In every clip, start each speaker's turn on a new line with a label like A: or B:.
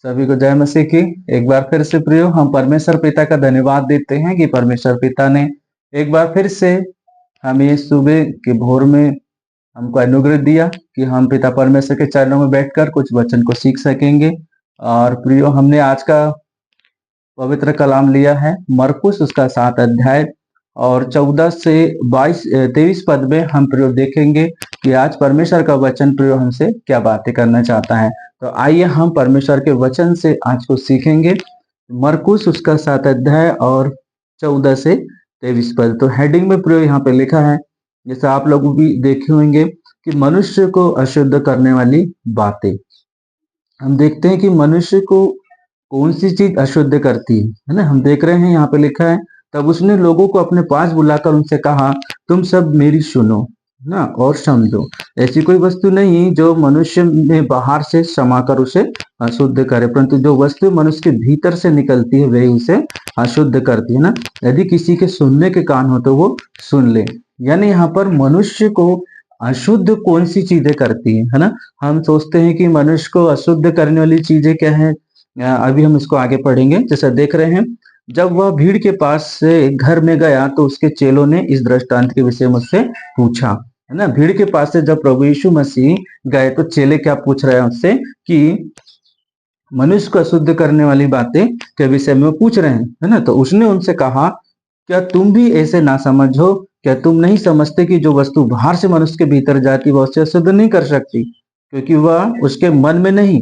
A: सभी को जय मसीह की। एक बार फिर से प्रियो, हम परमेश्वर पिता का धन्यवाद देते हैं कि परमेश्वर पिता ने एक बार फिर से हमें सुबह के भोर में हमको अनुग्रह दिया कि हम पिता परमेश्वर के चरणों में बैठकर कुछ वचन को सीख सकेंगे। और प्रियो, हमने आज का पवित्र कलाम लिया है मरकुस उसका 7 अध्याय और 14 से 23 पद में हम प्रियो देखेंगे कि आज परमेश्वर का वचन प्रियो हमसे क्या बातें करना चाहता है। तो आइए हम परमेश्वर के वचन से आज को सीखेंगे। मरकुस उसका 7 अध्याय और 14 से 23 पद। तो हेडिंग में प्रियो यहाँ पे लिखा है, जैसे आप लोग भी देखे होंगे, कि मनुष्य को अशुद्ध करने वाली बातें। हम देखते हैं कि मनुष्य को कौन सी चीज अशुद्ध करती है ना। हम देख रहे हैं यहाँ पे लिखा है, तब उसने लोगों को अपने पास बुलाकर उनसे कहा, तुम सब मेरी सुनो ना और समझो। ऐसी कोई वस्तु नहीं जो मनुष्य में बाहर से समाकर उसे अशुद्ध करे, परंतु जो वस्तु मनुष्य के भीतर से निकलती है वही उसे अशुद्ध करती है ना। यदि किसी के सुनने के कान हो तो वो सुन ले। यानी यहाँ पर मनुष्य को अशुद्ध कौन सी चीजें करती है ना। हम सोचते हैं कि मनुष्य को अशुद्ध करने वाली चीजें क्या है। अभी हम इसको आगे पढ़ेंगे। जैसा देख रहे हैं, जब वह भीड़ के पास से घर में गया तो उसके चेलों ने इस दृष्टांत के विषय मुझसे पूछा, है ना। भीड़ के पास से जब प्रभु यीशु मसीह गए तो चेले क्या पूछ रहे हैं उससे, कि मनुष्य को अशुद्ध करने वाली बातें के विषय में वो पूछ रहे हैं, है ना। तो उसने उनसे कहा, क्या तुम भी ऐसे ना समझो? क्या तुम नहीं समझते कि जो वस्तु बाहर से मनुष्य के भीतर जाती वह उसे अशुद्ध नहीं कर सकती, क्योंकि वह उसके मन में नहीं,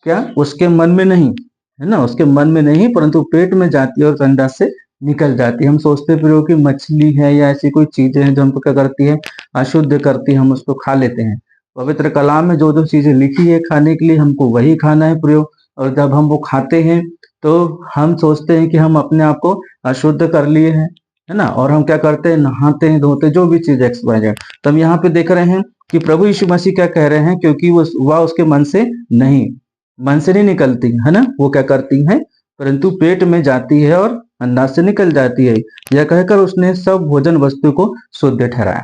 A: क्या उसके मन में नहीं, है ना, उसके मन में नहीं, परंतु पेट में जाती है और संडास से निकल जाती है। हम सोचते फिर कि मछली है या ऐसी कोई चीजें हैं जो हमको क्या करती है, अशुद्ध करती है, हम उसको खा लेते हैं। पवित्र कलाम में जो जो चीजें लिखी है खाने के लिए, हमको वही खाना है प्रयोग। और जब हम वो खाते हैं तो हम सोचते हैं कि हम अपने आप को अशुद्ध कर लिए हैं, है ना। और हम क्या करते हैं, नहाते हैं, धोते, जो भी चीज XYZ। तो हम यहाँ पे देख रहे हैं कि प्रभु यीशु मसीह क्या कह रहे हैं, क्योंकि वह उसके मन से नहीं, मन से नहीं निकलती है ना, वो क्या करती है, परंतु पेट में जाती है और अंदाज से निकल जाती है। यह कहकर उसने सब भोजन वस्तु को शुद्ध ठहराया।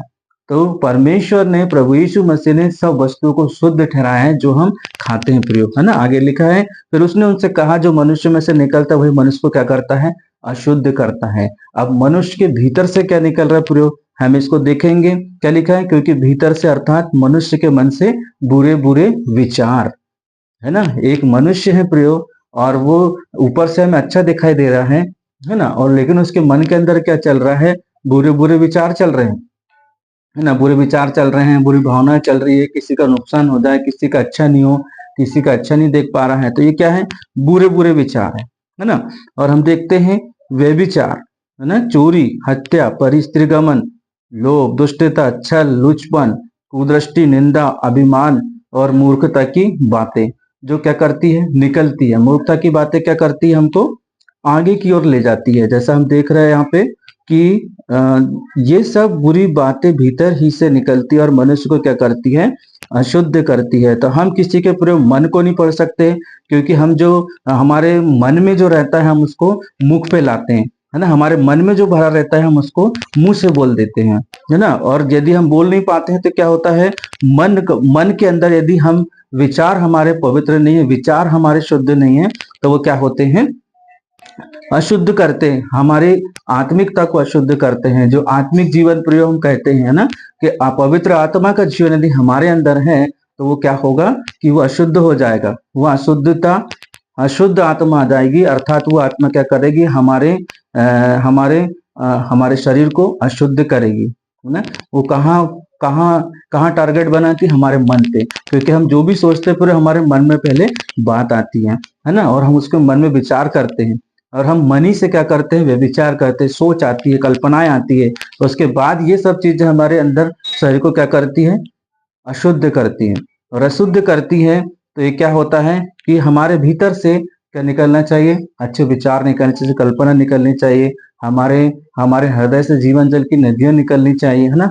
A: तो परमेश्वर ने, प्रभु यीशु मसीह ने सब वस्तु को शुद्ध ठहराया है जो हम खाते हैं प्रयोग, है ना। आगे लिखा है, फिर उसने उनसे कहा, जो मनुष्य में से निकलता है वही मनुष्य को क्या करता है, अशुद्ध करता है। अब मनुष्य के भीतर से क्या निकल रहा है प्रयोग, हम इसको देखेंगे। क्या लिखा है, क्योंकि भीतर से अर्थात मनुष्य के मन से बुरे बुरे विचार, है ना। एक मनुष्य है प्रियो, और वो ऊपर से हमें अच्छा दिखाई दे रहा है ना, और लेकिन उसके मन के अंदर क्या चल रहा है, बुरे बुरे विचार चल रहे हैं, है ना। बुरे विचार चल रहे हैं, बुरी भावनाएं चल रही है, किसी का नुकसान हो जाए, किसी का अच्छा नहीं हो, किसी का अच्छा नहीं देख पा रहा है, तो ये क्या है, बुरे बुरे विचार है ना। और हम देखते हैं व्यभिचार, है ना, चोरी, हत्या, परिस्त्रीगमन, लोभ, दुष्टता, छल, लुचपन, कुदृष्टि, निंदा, अभिमान और मूर्खता की बातें जो क्या करती है, निकलती है। मूर्खता की बातें क्या करती है, हमको आगे की ओर ले जाती है। जैसा हम देख रहे हैं यहाँ पे कि ये सब बुरी बातें भीतर ही से निकलती है और मनुष्य को क्या करती है, अशुद्ध करती है। तो हम किसी के पूरे मन को नहीं पढ़ सकते, क्योंकि हम जो हमारे मन में जो रहता है हम उसको मुख पे लाते हैं, है ना। हमारे मन में जो भरा रहता है हम उसको मुंह से बोल देते हैं, है ना। और यदि हम बोल नहीं पाते हैं तो क्या होता है, मन के अंदर यदि हम विचार हमारे पवित्र नहीं है, विचार हमारे शुद्ध नहीं है, तो वो क्या होते हैं, अशुद्ध करते हैं, हमारे आत्मिकता को अशुद्ध करते हैं। जो आत्मिक जीवन प्रयोग हम कहते हैं ना, कि पवित्र आत्मा का जीवन यदि हमारे अंदर है तो वो क्या होगा, कि वो अशुद्ध हो जाएगा। वो अशुद्धता, अशुद्ध आत्मा आ जाएगी, अर्थात वो आत्मा क्या करेगी, हमारे शरीर को अशुद्ध करेगी, है ना। वो कहाँ कहाँ कहाँ टारगेट बनाती, हमारे मन पे, क्योंकि हम जो भी सोचते हैं पूरे हमारे मन में पहले बात आती है ना, और हम उसके मन में विचार करते हैं, और हम मन ही से क्या करते हैं, वे विचार करते हैं, सोच आती है, कल्पनाएं आती है, तो उसके बाद ये सब चीजें हमारे अंदर शरीर को क्या करती है, अशुद्ध करती है। और अशुद्ध करती है तो ये क्या होता है, कि हमारे भीतर से क्या निकलना चाहिए, अच्छे विचार निकलने चाहिए, कल्पना निकलनी चाहिए, हमारे हमारे हृदय से जीवन जल की नदियां निकलनी चाहिए, है ना।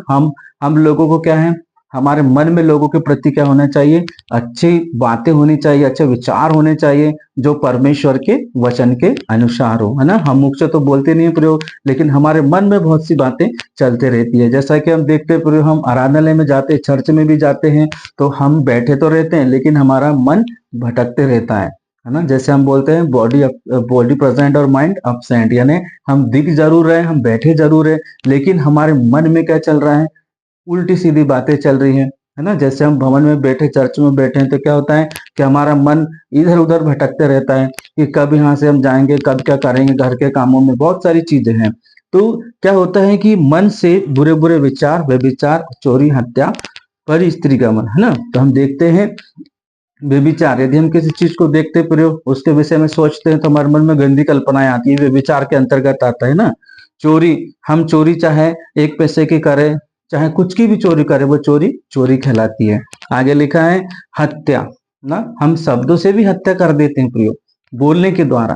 A: हम लोगों को क्या है, हमारे मन में लोगों के प्रति क्या होना चाहिए, अच्छी बातें होनी चाहिए, अच्छे विचार होने चाहिए, जो परमेश्वर के वचन के अनुसार हो, है ना। हम मुख से तो बोलते नहीं प्रयोग, लेकिन हमारे मन में बहुत सी बातें चलते रहती है। जैसा कि हम देखते प्रयोग, हम आराधनालय में जाते, चर्च में भी जाते हैं, तो हम बैठे तो रहते हैं लेकिन हमारा मन भटकते रहता है, है ना। जैसे हम बोलते हैं बॉडी बॉडी प्रेजेंट और माइंड अब्सेंट, यानी हम दिख जरूर रहे हैं, हम बैठे जरूर है, लेकिन हमारे मन में क्या चल रहा है, उल्टी सीधी बातें चल रही है ना। जैसे हम भवन में बैठे, चर्च में बैठे हैं, तो क्या होता है कि हमारा मन इधर उधर भटकते रहता है कि कब यहाँ से हम जाएंगे, कब क्या करेंगे, घर के कामों में बहुत सारी चीजें हैं। तो क्या होता है कि मन से बुरे बुरे विचार, व्यभिचार, चोरी, हत्या, पर स्त्री गमन, है ना। तो हम देखते हैं व्यभिचार, यदि हम किसी चीज को देखते प्रयोग, उसके विषय में सोचते हैं तो हमारे मन में गंदी कल्पनाएं आती है, व्यभिचार के अंतर्गत आता है ना। चोरी, हम चोरी चाहे एक पैसे की करें, चाहे कुछ की भी चोरी करें, वो चोरी चोरी कहलाती है। आगे लिखा है हत्या ना, हम शब्दों से भी हत्या कर देते हैं प्रयोग, बोलने के द्वारा,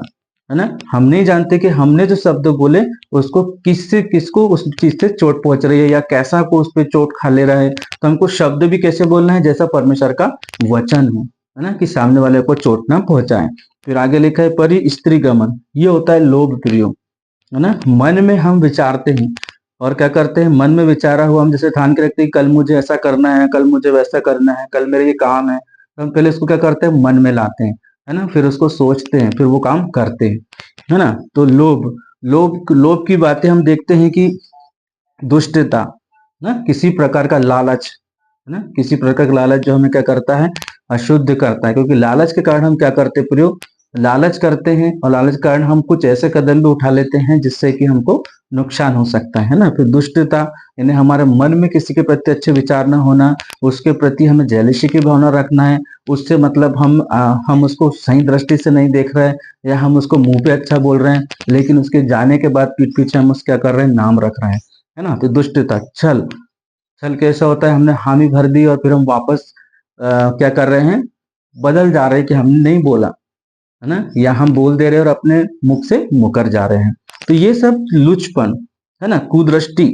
A: है ना। हम नहीं जानते कि हमने जो शब्द बोले उसको किससे, किसको उस चीज से चोट पहुंच रही है, या कैसा को उस पर चोट खा ले रहा है। तो हमको शब्द भी कैसे बोलना है, जैसा परमेश्वर का वचन है ना, कि सामने वाले को चोट ना पहुंचाए। फिर आगे लिखा है परि स्त्री गमन, ये होता है लोभ प्रयोग, है ना। मन में हम विचारते हैं और क्या करते हैं, मन में विचारा हुआ हम जैसे ठान के रखते हैं, कल मुझे ऐसा करना है, कल मुझे वैसा करना है, कल मेरे ये काम है, तो हम पहले इसको क्या करते हैं, मन में लाते हैं, है ना। फिर उसको सोचते हैं, फिर वो काम करते हैं, है ना। तो लोभ, लोभ लोभ की बातें हम देखते हैं कि दुष्टता ना, किसी प्रकार का लालच, है ना, किसी प्रकार का लालच जो हमें क्या करता है, अशुद्ध करता है। क्योंकि लालच के कारण हम क्या करते हैं प्रयोग, लालच करते हैं, और लालच के कारण हम कुछ ऐसे कदम भी उठा लेते हैं जिससे कि हमको नुकसान हो सकता है ना। फिर दुष्टता, यानी हमारे मन में किसी के प्रति अच्छे विचार न होना, उसके प्रति हमें जेलिसी की भावना रखना है, उससे मतलब हम उसको सही दृष्टि से नहीं देख रहे हैं, या हम उसको मुंह पे अच्छा बोल रहे हैं, लेकिन उसके जाने के बाद पीठ पीछे हम उसका क्या कर रहे हैं, नाम रख रहे हैं, है ना। तो दुष्टता, छल, छल कैसा होता है, हमने हामी भर दी और फिर हम वापस क्या कर रहे हैं, बदल जा रहे हैं कि हमने नहीं बोला, है ना, या हम बोल दे रहे हैं और अपने मुख से मुकर जा रहे हैं। तो ये सब लुचपन, है ना, कुदृष्टि,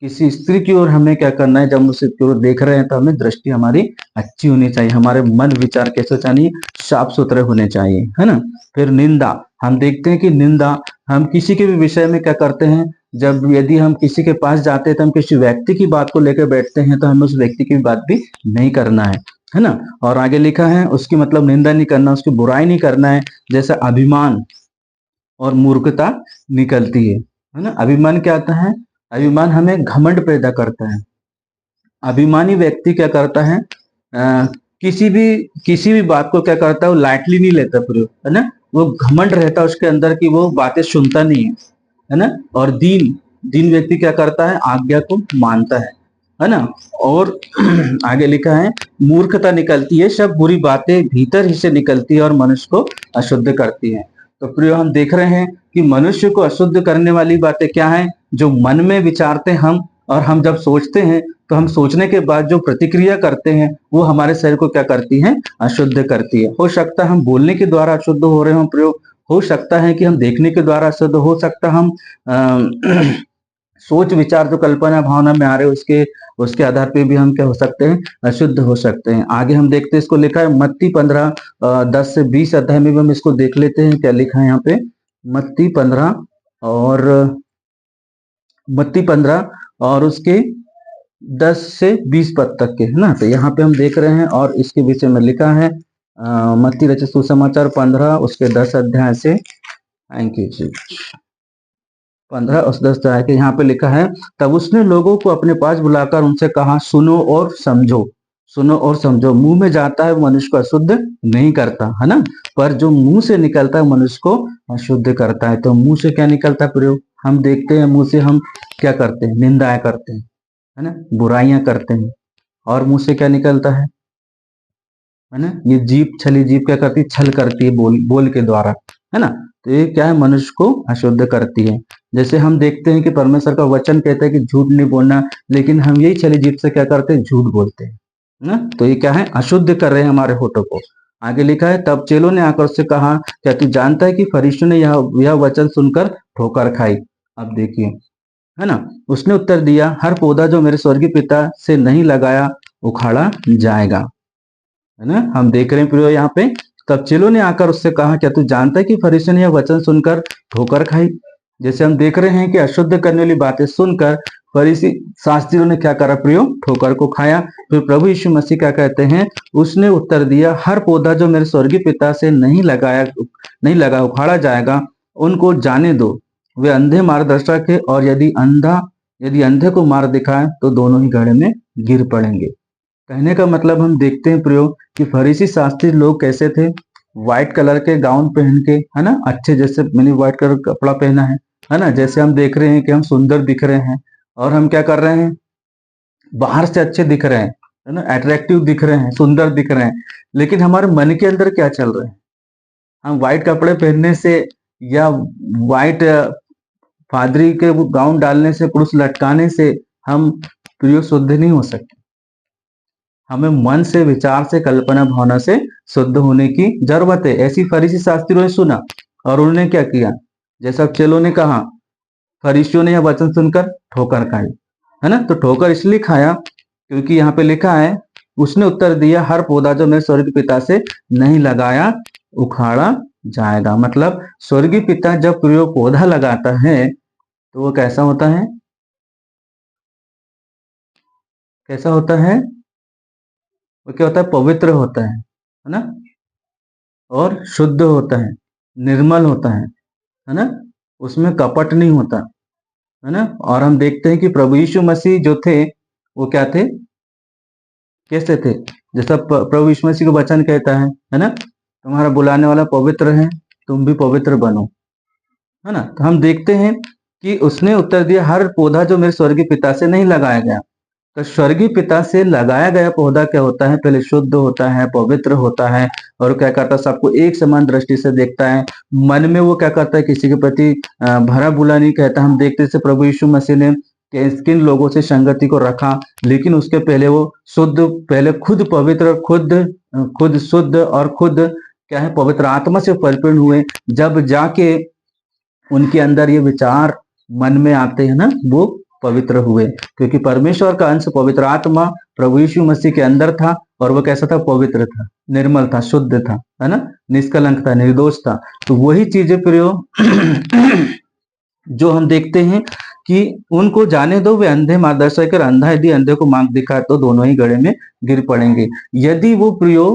A: किसी स्त्री की ओर हमें क्या करना है, जब हम उसे की ओर देख रहे हैं तो हमें दृष्टि हमारी अच्छी होनी चाहिए, हमारे मन विचार कैसे चाहिए, साफ सुथरे होने चाहिए, है ना। फिर निंदा, हम देखते हैं कि निंदा हम किसी के भी विषय में क्या करते हैं, जब यदि हम किसी के पास जाते हैं तो हम किसी व्यक्ति की बात को लेकर बैठते हैं, तो हमें उस व्यक्ति की बात भी नहीं करना है ना। और आगे लिखा है उसकी मतलब निंदा नहीं करना, उसकी बुराई नहीं करना है। जैसे अभिमान और मूर्खता निकलती है ना। अभिमान क्या आता है, अभिमान हमें घमंड पैदा करता है। अभिमानी व्यक्ति क्या करता है, किसी भी बात को क्या करता है, वो लाइटली नहीं लेता प्रयोग, है ना। वो घमंड रहता है उसके अंदर कि वो बातें सुनता नहीं है ना। और दीन, दीन व्यक्ति क्या करता है, आज्ञा को मानता है ना। और आगे लिखा है मूर्खता निकलती है, सब बुरी बातें भीतर ही से निकलती है और मनुष्य को अशुद्ध करती है। तो प्रिय हम देख रहे हैं कि मनुष्य को अशुद्ध करने वाली बातें क्या है, जो मन में विचारते हम, और हम जब सोचते हैं तो हम सोचने के बाद जो प्रतिक्रिया करते हैं वो हमारे शरीर को क्या करती है, अशुद्ध करती है। हो सकता है हम बोलने के द्वारा अशुद्ध हो रहे हो प्रयोग, हो सकता है कि हम देखने के द्वारा अशुद्ध, हो सकता हम सोच विचार जो कल्पना भावना में आ रहे हो उसके उसके आधार पे भी हम क्या हो सकते हैं, अशुद्ध हो सकते हैं। आगे हम देखते हैं, इसको लिखा है मत्ती 15 10 से 20 अध्याय में भी हम इसको देख लेते हैं, क्या लिखा है यहाँ पे। मत्ती 15 और उसके 10 से 20 पद तक के, है ना। तो यहाँ पे हम देख रहे हैं और इसके विषय में लिखा है मत्ती रचित सुसमाचार 15 उसके 10 अध्याय से, थैंक यू जी, 15 और 10 अध्याय के यहाँ पे लिखा है, तब उसने लोगों को अपने पास बुलाकर उनसे कहा, सुनो और समझो, सुनो और समझो, मुंह में जाता है मनुष्य को अशुद्ध नहीं करता, है ना, पर जो मुंह से निकलता है मनुष्य को अशुद्ध करता है। तो मुंह से क्या निकलता है प्रयोग, हम देखते हैं मुंह से हम क्या करते हैं, निंदाएं करते हैं, है ना, बुराइयां करते हैं। और मुंह से क्या निकलता है ना, ये जीभ, छली जीभ क्या करती है, छल करती है बोल बोल के द्वारा, है ना। तो ये क्या है, मनुष्य को अशुद्ध करती है। जैसे हम देखते हैं कि परमेश्वर का वचन कहता है कि झूठ नहीं बोलना, लेकिन हम यही छली जीभ से क्या करते हैं, झूठ बोलते हैं ना। तो ये क्या है, अशुद्ध कर रहे हैं हमारे होठों को। आगे लिखा है, तब चेलों ने आकर उससे कहा, क्या तू जानता है कि फरीसियों ने यह वचन सुनकर ठोकर खाई। अब देखिए, है ना, उसने उत्तर दिया, हर पौधा जो मेरे स्वर्गीय पिता से नहीं लगाया उखाड़ा जाएगा, है ना। हम देख रहे हैं प्रियो यहाँ पे, तब चेलों ने आकर उससे कहा, क्या तू जानता है कि फरीसियों ने यह वचन सुनकर ठोकर खाई। जैसे हम देख रहे हैं कि अशुद्ध करने वाली बातें सुनकर फरीसी शास्त्रियों ने क्या करा प्रियो, ठोकर को खाया। फिर प्रभु यीशु मसीह क्या कहते हैं, उसने उत्तर दिया, हर पौधा जो मेरे स्वर्गीय पिता से नहीं लगा उखाड़ा जाएगा, उनको जाने दो। वे अंधे मार्गदर्शक है, और यदि अंधे को मार्ग दिखाए तो दोनों ही गड्ढे में गिर पड़ेंगे। कहने का मतलब हम देखते हैं प्रियो कि फरीसी शास्त्री लोग कैसे थे, व्हाइट कलर के गाउन पहन के, है ना, अच्छे, जैसे मैंने व्हाइट कलर का कपड़ा पहना है ना, जैसे हम देख रहे हैं कि हम सुंदर दिख रहे हैं, और हम क्या कर रहे हैं, बाहर से अच्छे दिख रहे हैं, है ना, अट्रैक्टिव दिख रहे हैं, सुंदर दिख रहे हैं, लेकिन हमारे मन के अंदर क्या चल रहा है। हम व्हाइट कपड़े पहनने से या व्हाइट फादरी के वो गाउन डालने से, क्रूस लटकाने से हम प्रिय शुद्ध नहीं हो सकते। हमें मन से, विचार से, कल्पना भावना से शुद्ध होने की जरूरत है। ऐसी फरीसी शास्त्रियों ने सुना और उन्होंने क्या किया, जैसा चेलों ने कहा, फरीसियों ने यह वचन सुनकर ठोकर खाई, है ना। तो ठोकर इसलिए खाया क्योंकि यहाँ पे लिखा है, उसने उत्तर दिया, हर पौधा जो मेरे स्वर्गीय पिता से नहीं लगाया उखाड़ा जाएगा। मतलब स्वर्गीय पिता जब प्रिय पौधा लगाता है तो वो कैसा होता है, कैसा होता है, वो क्या होता है, पवित्र होता है ना, और शुद्ध होता है, निर्मल होता है ना, उसमें कपट नहीं होता, है ना। और हम देखते हैं कि प्रभु यीशु मसीह जो थे वो क्या थे, कैसे थे, जैसा प्रभु यीशु मसीह को वचन कहता है ना, तुम्हारा बुलाने वाला पवित्र है, तुम भी पवित्र बनो, है ना। तो हम देखते हैं कि उसने उत्तर दिया, हर पौधा जो मेरे स्वर्गीय पिता से नहीं लगाया गया। तो स्वर्गीय पिता से लगाया गया पौधा क्या होता है, पहले शुद्ध होता है, पवित्र होता है, और क्या करता है, सबको एक समान दृष्टि से देखता है। मन में वो क्या करता है, किसी के प्रति भरा बुरा नहीं कहता। हम देखते से प्रभु यीशु मसीह ने किन लोगों से संगति को रखा, लेकिन उसके पहले वो शुद्ध, पहले खुद पवित्र, खुद शुद्ध, और खुद क्या है, पवित्र आत्मा से परिपूर्ण हुए, जब जाके उनके अंदर ये विचार मन में आते हैं ना, वो पवित्र हुए। क्योंकि परमेश्वर का अंश पवित्र आत्मा प्रभु यीशु मसीह के अंदर था, और वो कैसा था, पवित्र था, निर्मल था, शुद्ध था, है ना, निष्कलंक था, निर्दोष था। तो वही चीजें प्रियो जो हम देखते हैं कि उनको जाने दो, वे अंधे मार्गदर्शक कर, अंधा यदि अंधे को मार्ग दिखाए तो दोनों ही गड्ढे में गिर पड़ेंगे। यदि वो प्रियो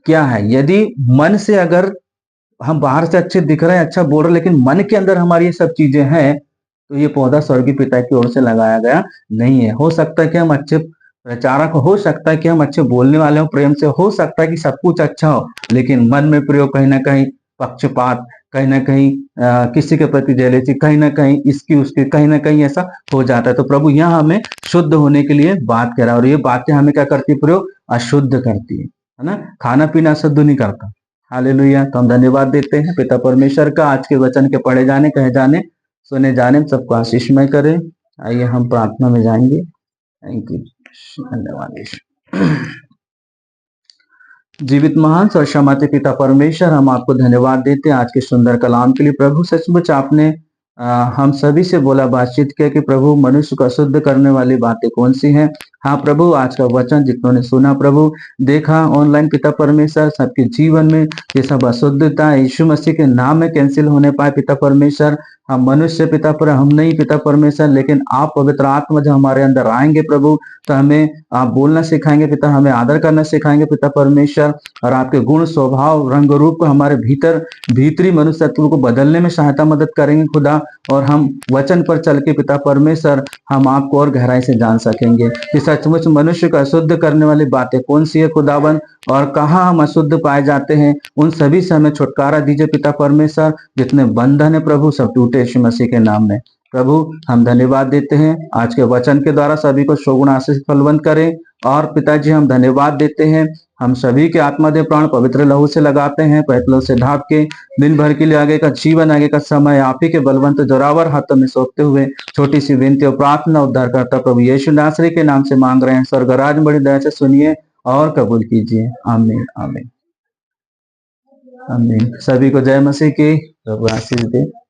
A: क्या है, यदि मन से अगर हम बाहर से अच्छे दिख रहे हैं, अच्छा बोल रहे हैं, लेकिन मन के अंदर हमारी ये सब चीजें हैं, तो ये पौधा स्वर्गीय पिता की ओर से लगाया गया नहीं है। हो सकता है कि हम अच्छे प्रचारक हो सकता है कि हम अच्छे बोलने वाले हो, प्रेम से हो सकता है कि सब कुछ अच्छा हो, लेकिन मन में प्रयोग कहीं ना कहीं पक्षपात, कहीं ना कहीं किसी के प्रति जेलेसी, कहीं ना कहीं इसकी उसकी, कहीं ना कहीं ऐसा हो जाता है। तो प्रभु यहाँ हमें शुद्ध होने के लिए बात कह रहा है, और ये बातें हमें क्या करती है, प्रयोग अशुद्ध करती है ना, खाना पीना शुद्ध नहीं करता। हालेलुया। तो हम धन्यवाद देते हैं पिता परमेश्वर का, आज के वचन के पढ़े जाने, कहे जाने, सुने जाने सबको आशीषमय करे। आइए हम प्रार्थना में जाएंगे। थैंक यू, धन्यवाद यीशु। जीवित महान सर्वशक्तिमान पिता परमेश्वर, हम आपको धन्यवाद देते हैं आज के सुंदर कलाम के लिए। प्रभु सचमुच आपने हम सभी से बोला, बातचीत किया कि प्रभु मनुष्य को अशुद्ध करने वाली बातें कौन सी हैं। हाँ प्रभु, आज का वचन जितनों ने सुना प्रभु, देखा ऑनलाइन पिता परमेश्वर, सबके जीवन में ये सब अशुद्धता यीशु मसीह के नाम में कैंसिल होने पाए पिता परमेश्वर। हम मनुष्य पिता पर हम नहीं पिता परमेश्वर, लेकिन आप पवित्र आत्मा जब हमारे अंदर आएंगे प्रभु, तो हमें आप बोलना सिखाएंगे पिता, हमें आदर करना सिखाएंगे पिता परमेश्वर, और आपके गुण स्वभाव रंग रूप को हमारे भीतरी मनुष्य तत्व को बदलने में सहायता मदद करेंगे खुदा। और हम वचन पर चल के पिता परमेश्वर हम आपको और गहराई से जान सकेंगे कि सचमुच मनुष्य को अशुद्ध करने वाली बातें कौन सी है खुदावन, और कहाँ हम अशुद्ध पाए जाते हैं। उन सभी से हमें छुटकारा दीजिए पिता परमेश्वर। जितने बंधन है प्रभु सब टूटे यीशु मसीह के नाम में। प्रभु हम धन्यवाद देते हैं, आज के वचन के द्वारा सभी को शोगुण आशीष फलवंत करें। और पिताजी हम धन्यवाद देते हैं, हम सभी के आत्मा दे प्राण पवित्र लहू से लगाते हैं, पैतलों से ढाप के दिन भर के लिए आगे का जीवन, आगे का समय आप ही के बलवंत जोरावर हाथों में सौंपते हुए छोटी सी विनती और प्रार्थना उद्धार करता प्रभु यीशु नासरी के नाम से मांग रहे हैं। स्वर्गराज बड़ी दया से सुनिए और कबूल कीजिए। आमीन आमीन आमीन। सभी को जय मसीह की, प्रभु आशीष दे।